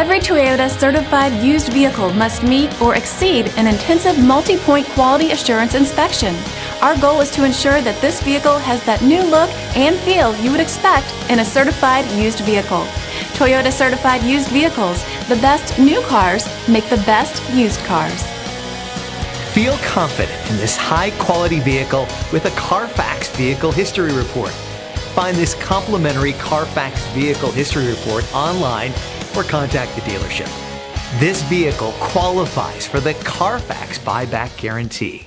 Every Toyota certified used vehicle must meet or exceed an intensive multi-point quality assurance inspection. Our goal is to ensure that this vehicle has that new look and feel you would expect in a certified used vehicle. Toyota certified used vehicles, the best new cars make the best used cars. Feel confident in this high-quality vehicle with a Carfax Vehicle History Report. Find this complimentary Carfax Vehicle History Report online or contact the dealership. This vehicle qualifies for the Carfax Buyback Guarantee.